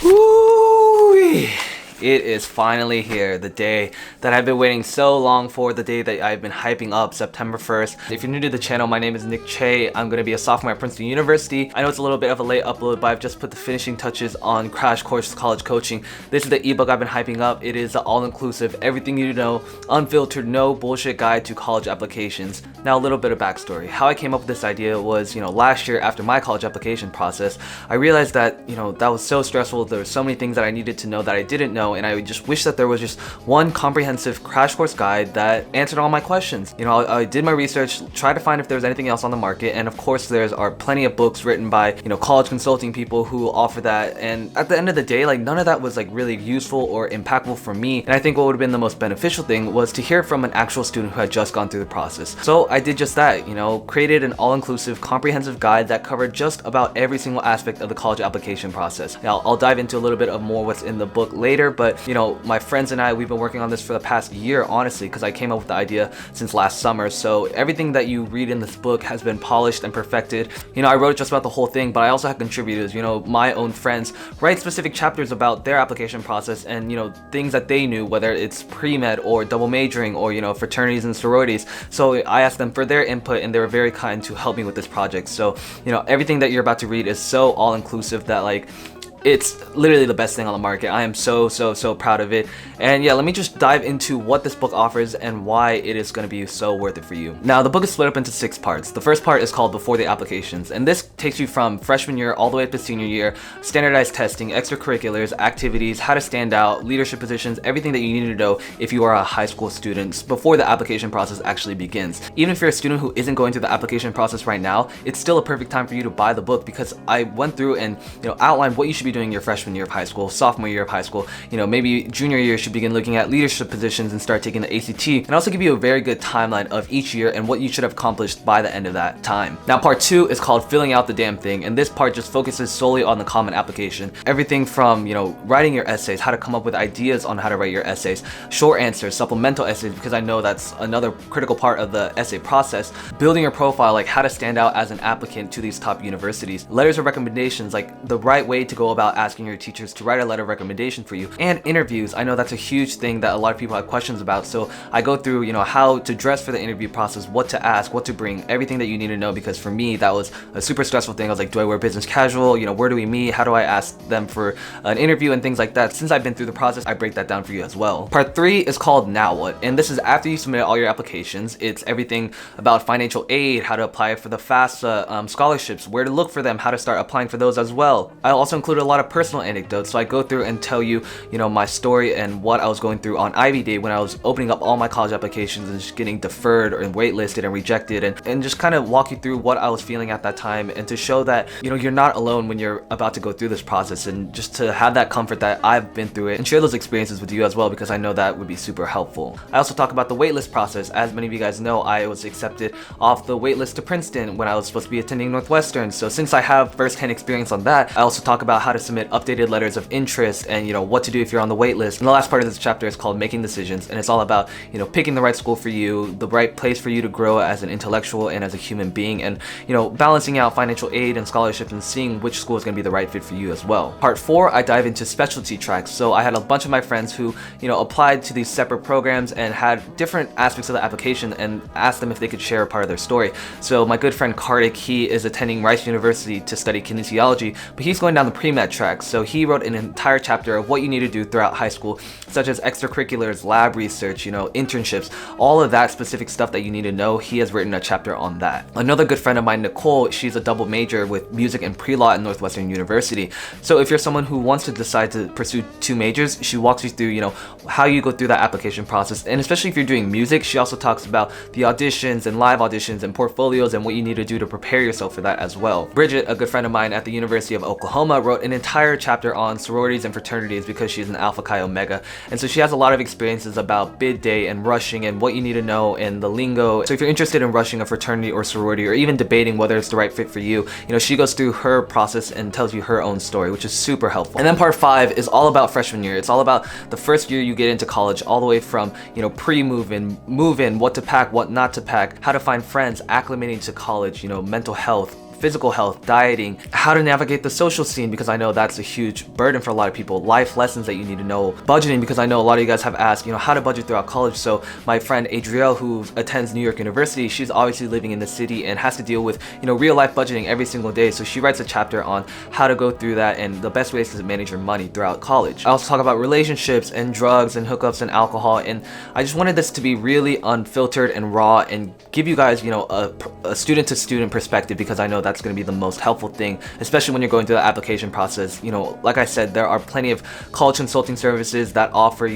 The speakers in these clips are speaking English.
Woo! It is finally here, the day that I've been waiting so long for, the day that I've been hyping up, September 1st. If you're new to the channel, my name is Chae. I'm going to be a sophomore at Princeton University. I know it's a little bit of a late upload, but I've just put the finishing touches on Crash Course College Coaching. This is the ebook I've been hyping up. It is all-inclusive, everything you need to know, unfiltered, no bullshit guide to college applications. Now a little bit of backstory. How I came up with this idea was, last year after my college application process, I realized that, that was so stressful. There were so many things that I needed to know that I didn't know, and I just wish that there was just one comprehensive crash course guide that answered all my questions. I did my research, tried to find if there was anything else on the market, and of course there are plenty of books written by, college consulting people who offer that, and at the end of the day, none of that was really useful or impactful for me. And I think what would have been the most beneficial thing was to hear from an actual student who had just gone through the process. So I did just that, created an all-inclusive comprehensive guide that covered just about every single aspect of the college application process. Now I'll dive into a little bit of more what's in the book later, but my friends and I, we've been working on this for the past year, honestly, because I came up with the idea since last summer. So everything that you read in this book has been polished and perfected. I wrote just about the whole thing, but I also had contributors, my own friends write specific chapters about their application process and, things that they knew, whether it's pre-med or double majoring or, fraternities and sororities. So I asked them for their input, and they were very kind to help me with this project. So, everything that you're about to read is so all-inclusive that it's literally the best thing on the market. I am so proud of it. And yeah, let me just dive into what this book offers and why it is going to be so worth it for you. Now, the book is split up into 6 parts. The first part is called Before the Applications, and this takes you from freshman year all the way up to senior year, standardized testing, extracurriculars, activities, how to stand out, leadership positions, everything that you need to know if you are a high school student before the application process actually begins. Even if you're a student who isn't going through the application process right now, it's still a perfect time for you to buy the book, because I went through and outlined what you should be doing your freshman year of high school, sophomore year of high school, maybe junior year you should begin looking at leadership positions and start taking the ACT, and also give you a very good timeline of each year and what you should have accomplished by the end of that time. Now part 2 is called Filling Out the Damn Thing, and this part just focuses solely on the common application. Everything from, writing your essays, how to come up with ideas on how to write your essays, short answers, supplemental essays, because I know that's another critical part of the essay process, building your profile, how to stand out as an applicant to these top universities, letters of recommendations, the right way to go about asking your teachers to write a letter of recommendation for you, and interviews. I know that's a huge thing that a lot of people have questions about, so I go through how to dress for the interview process, what to ask, what to bring, everything that you need to know, because for me that was a super stressful thing. I was like, do I wear business casual, where do we meet, how do I ask them for an interview, and things like that. Since I've been through the process, I break that down for you as well. Part 3 is called Now What, and this is after you submit all your applications. It's everything about financial aid, how to apply for the FAFSA scholarships, where to look for them, how to start applying for those as well. I also include a lot of personal anecdotes, so I go through and tell you, my story and what I was going through on Ivy Day when I was opening up all my college applications and just getting deferred or waitlisted and rejected, and just kind of walk you through what I was feeling at that time, and to show that, you're not alone when you're about to go through this process, and just to have that comfort that I've been through it and share those experiences with you as well, because I know that would be super helpful. I also talk about the waitlist process. As many of you guys know, I was accepted off the waitlist to Princeton when I was supposed to be attending Northwestern, so since I have first-hand experience on that, I also talk about how to submit updated letters of interest and what to do if you're on the wait list. And the last part of this chapter is called Making Decisions, and it's all about picking the right school for you, the right place for you to grow as an intellectual and as a human being, and balancing out financial aid and scholarships and seeing which school is going to be the right fit for you as well. Part 4, I dive into specialty tracks. So I had a bunch of my friends who applied to these separate programs and had different aspects of the application, and asked them if they could share a part of their story. So my good friend Kartik, he is attending Rice University to study kinesiology, but he's going down the pre-med track, so he wrote an entire chapter of what you need to do throughout high school, such as extracurriculars, lab research, internships, all of that specific stuff that you need to know. He has written a chapter on that. Another good friend of mine, Nicole, she's a double major with music and pre-law at Northwestern University. So if you're someone who wants to decide to pursue 2 majors, she walks you through, how you go through that application process. And especially if you're doing music, she also talks about the auditions and live auditions and portfolios and what you need to do to prepare yourself for that as well. Bridget, a good friend of mine at the University of Oklahoma, wrote an entire chapter on sororities and fraternities because she's an Alpha Chi Omega, and so she has a lot of experiences about bid day and rushing and what you need to know and the lingo. So if you're interested in rushing a fraternity or sorority, or even debating whether it's the right fit for you, she goes through her process and tells you her own story, which is super helpful. And then part 5 is all about freshman year. It's all about the first year you get into college, all the way from pre-move-in, move-in, what to pack, what not to pack, how to find friends, acclimating to college, mental health, physical health, dieting, how to navigate the social scene, because I know that's a huge burden for a lot of people, life lessons that you need to know, budgeting, because I know a lot of you guys have asked, how to budget throughout college. So my friend Adrielle, who attends New York University, she's obviously living in the city and has to deal with, real life budgeting every single day. So she writes a chapter on how to go through that and the best ways to manage your money throughout college. I also talk about relationships and drugs and hookups and alcohol, and I just wanted this to be really unfiltered and raw and give you guys, a student to student perspective, because I know that's going to be the most helpful thing, especially when you're going through the application process. Like I said, there are plenty of college consulting services that offer,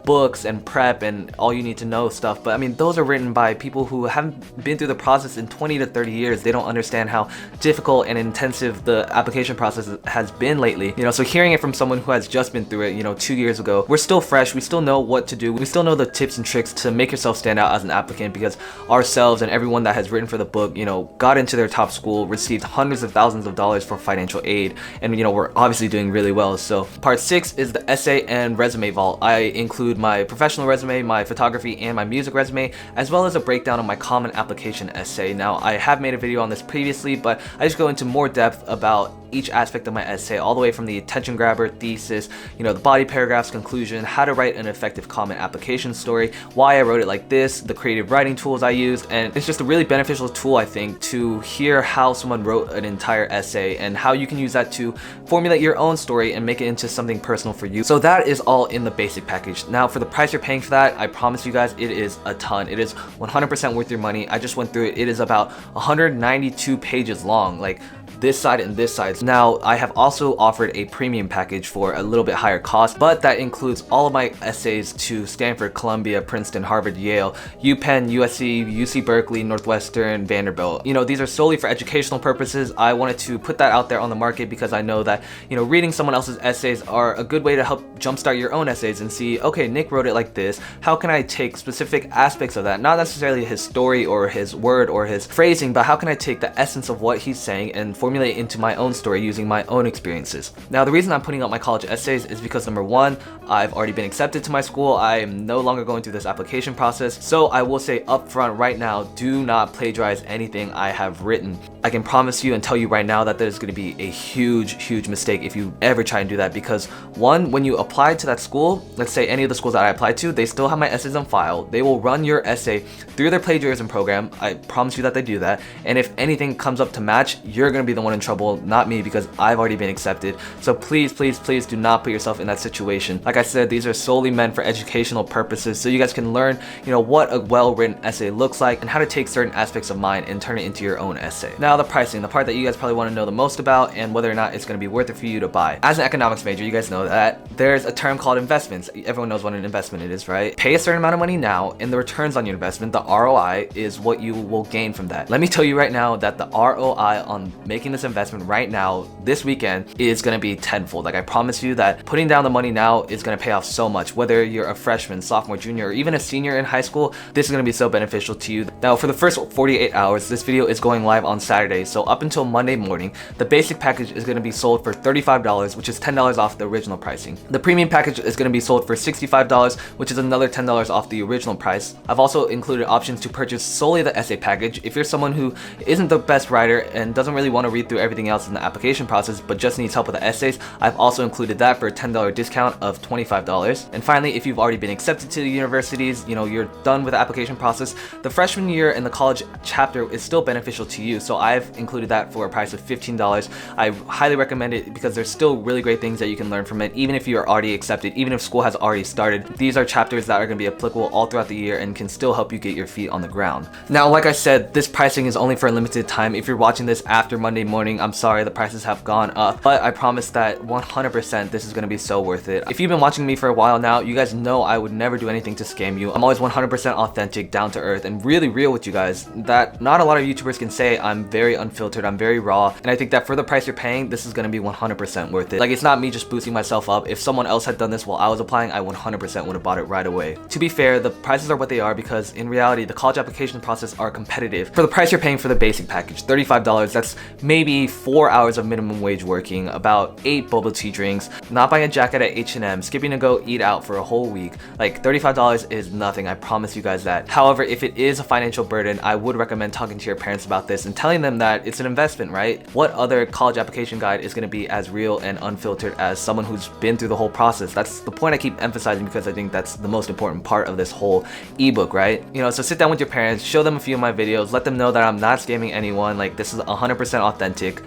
books and prep and all you need to know stuff, but I mean, those are written by people who haven't been through the process in 20 to 30 years. They don't understand how difficult and intensive the application process has been lately. So hearing it from someone who has just been through it, 2 years ago, we're still fresh, we still know what to do, we still know the tips and tricks to make yourself stand out as an applicant, because ourselves and everyone that has written for the book, got into their top school, received hundreds of thousands of dollars for financial aid, and we're obviously doing really well. So part 6 is the essay and resume vault. I include my professional resume, my photography, and my music resume, as well as a breakdown of my common application essay. Now, I have made a video on this previously, but I just go into more depth about each aspect of my essay, all the way from the attention grabber, thesis, the body paragraphs, conclusion, how to write an effective common application story, why I wrote it like this, the creative writing tools I used, and it's just a really beneficial tool, I think, to hear how someone wrote an entire essay and how you can use that to formulate your own story and make it into something personal for you. So that is all in the basic package. Now, for the price you're paying for that, I promise you guys, it is a ton. It is 100% worth your money. I just went through it. It is about 192 pages long, like this side and this side. Now, I have also offered a premium package for a little bit higher cost, but that includes all of my essays to Stanford, Columbia, Princeton, Harvard, Yale, UPenn, USC, UC Berkeley, Northwestern, Vanderbilt. These are solely for educational purposes. I wanted to put that out there on the market because I know that, reading someone else's essays are a good way to help jumpstart your own essays and see, okay, Nick wrote it like this. How can I take specific aspects of that? Not necessarily his story or his word or his phrasing, but how can I take the essence of what he's saying and formulate into my own story using my own experiences. Now, the reason I'm putting out my college essays is because, number one, I've already been accepted to my school. I am no longer going through this application process. So I will say up front right now, do not plagiarize anything I have written. I can promise you and tell you right now that there's going to be a huge mistake if you ever try and do that, because one, when you apply to that school, let's say any of the schools that I applied to, they still have my essays on file. They will run your essay through their plagiarism program. I promise you that they do that. And if anything comes up to match, you're going to be the one in trouble, not me, because I've already been accepted. So please do not put yourself in that situation. Like I said, these are solely meant for educational purposes, so you guys can learn, what a well-written essay looks like and how to take certain aspects of mine and turn it into your own essay. Now, the pricing, the part that you guys probably want to know the most about, and whether or not it's going to be worth it for you to buy. As an economics major, you guys know that there's a term called investments. Everyone knows what an investment it is, right? Pay a certain amount of money now, and the returns on your investment, the ROI, is what you will gain from that. Let me tell you right now that the ROI on making this investment right now, this weekend, is going to be tenfold. Like, I promise you that putting down the money now is going to pay off so much. Whether you're a freshman, sophomore, junior, or even a senior in high school, this is going to be so beneficial to you. Now, for the first 48 hours, this video is going live on Saturday, so up until Monday morning, the basic package is going to be sold for $35, which is $10 off the original pricing. The premium package is going to be sold for $65, which is another $10 off the original price. I've also included options to purchase solely the essay package. If you're someone who isn't the best writer and doesn't really want to read through everything else in the application process, but just needs help with the essays, I've also included that for a $10 discount of $25. And finally, if you've already been accepted to the universities, you're done with the application process, the freshman year in the college chapter is still beneficial to you. So I've included that for a price of $15. I highly recommend it because there's still really great things that you can learn from it, even if you are already accepted, even if school has already started. These are chapters that are going to be applicable all throughout the year and can still help you get your feet on the ground. Now, like I said, this pricing is only for a limited time. If you're watching this after Monday morning, I'm sorry, the prices have gone up, but I promise that 100% this is going to be so worth it. If you've been watching me for a while now, you guys know I would never do anything to scam you. I'm always 100% authentic, down to earth, and really real with you guys. That not a lot of YouTubers can say. I'm very unfiltered, I'm very raw, and I think that for the price you're paying, this is going to be 100% worth it. Like, it's not me just boosting myself up. If someone else had done this while I was applying, I 100% would have bought it right away. To be fair, the prices are what they are because in reality, the college application process are competitive. For the price you're paying for the basic package, $35, that's maybe 4 hours of minimum wage working, about 8 bubble tea drinks, not buying a jacket at H&M, skipping to go eat out for a whole week. Like $35 is nothing, I promise you guys that. However, if it is a financial burden, I would recommend talking to your parents about this and telling them that it's an investment, right? What other college application guide is going to be as real and unfiltered as someone who's been through the whole process? That's the point I keep emphasizing, because I think that's the most important part of this whole ebook, right? You know, so sit down with your parents, show them a few of my videos, let them know that I'm not scamming anyone, like this is 100% authentic.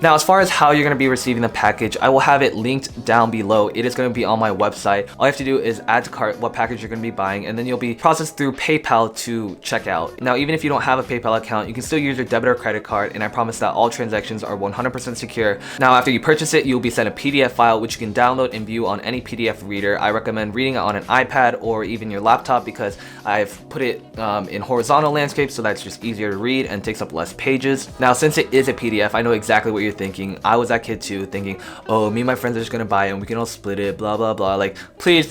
Now, as far as how you're going to be receiving the package, I will have it linked down below. It is going to be on my website. All you have to do is add to cart what package you're going to be buying, and then you'll be processed through PayPal to checkout. Now, even if you don't have a PayPal account, you can still use your debit or credit card, and I promise that all transactions are 100% secure. Now, after you purchase it, you'll be sent a PDF file which you can download and view on any PDF reader. I recommend reading it on an iPad or even your laptop, because I've put it in horizontal landscape, so that's just easier to read and takes up less pages. Now, since it is a PDF, I know exactly what you're thinking. I was that kid too, thinking, oh, me and my friends are just gonna buy it and we can all split it, blah blah blah. Like, please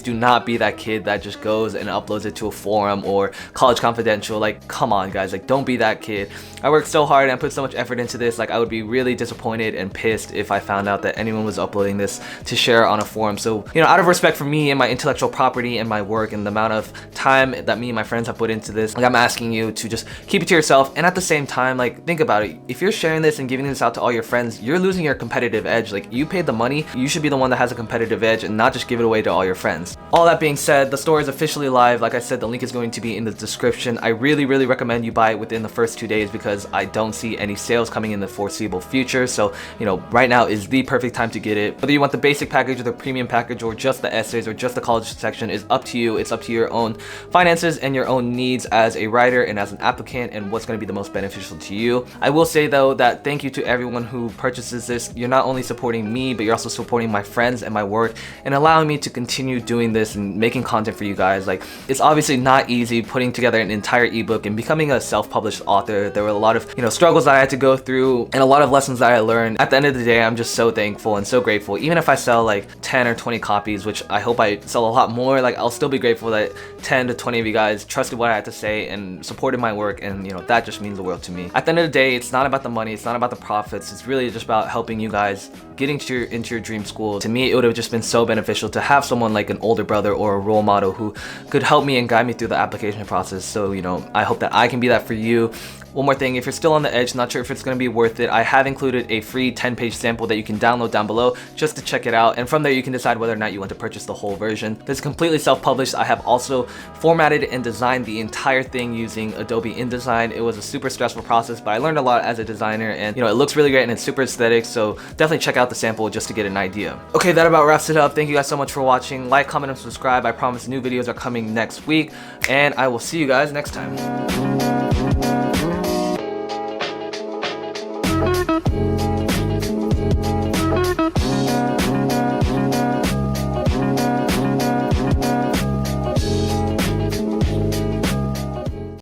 do not be that kid that just goes and uploads it to a forum or College Confidential. Like, come on guys, like don't be that kid. I worked so hard and I put so much effort into this. Like, I would be really disappointed and pissed if I found out that anyone was uploading this to share on a forum. So, you know, out of respect for me and my intellectual property and my work and the amount of time that me and my friends have put into this, like, I'm asking you to just keep it to yourself. And at the same time, like, think about it. If you're sharing this and giving this out to all your friends, you're losing your competitive edge. Like, you paid the money, you should be the one that has a competitive edge and not just give it away to all your friends. All that being said, the store is officially live. Like I said, the link is going to be in the description. I really recommend you buy it within the first 2 days, because I don't see any sales coming in the foreseeable future. So, you know, right now is the perfect time to get it. Whether you want the basic package or the premium package or just the essays or just the college section is up to you. It's up to your own finances and your own needs as a writer and as an applicant, and what's going to be the most beneficial to you. I will say though that thank you to everyone who purchases this. You're not only supporting me, but you're also supporting my friends and my work and allowing me to continue doing this and making content for you guys. Like, it's obviously not easy putting together an entire ebook and becoming a self-published author. There were a lot of, you know, struggles that I had to go through and a lot of lessons that I learned. At the end of the day, I'm just so thankful and so grateful. Even if I sell like 10 or 20 copies, which I hope I sell a lot more, like, I'll still be grateful that 10 to 20 of you guys trusted what I had to say and supported my work, and you know, that just means the world to me. At the end of the day, it's not about the money, it's not about the profits, it's really just about helping you guys get into your dream school. To me, it would have just been so beneficial to have someone like an older brother or a role model who could help me and guide me through the application process. So, you know, I hope that I can be that for you. One more thing, if you're still on the edge, not sure if it's going to be worth it, I have included a free 10-page sample that you can download down below just to check it out, and from there you can decide whether or not you want to purchase the whole version. This is completely self-published. I have also formatted and designed the entire thing using Adobe InDesign. It was a super stressful process, but I learned a lot as a designer, and you know, it looks really great and it's super aesthetic, so definitely check out the sample just to get an idea. Okay, that about wraps it up. Thank you guys so much for watching. Like, comment, and subscribe. I promise new videos are coming next week, and I will see you guys next time.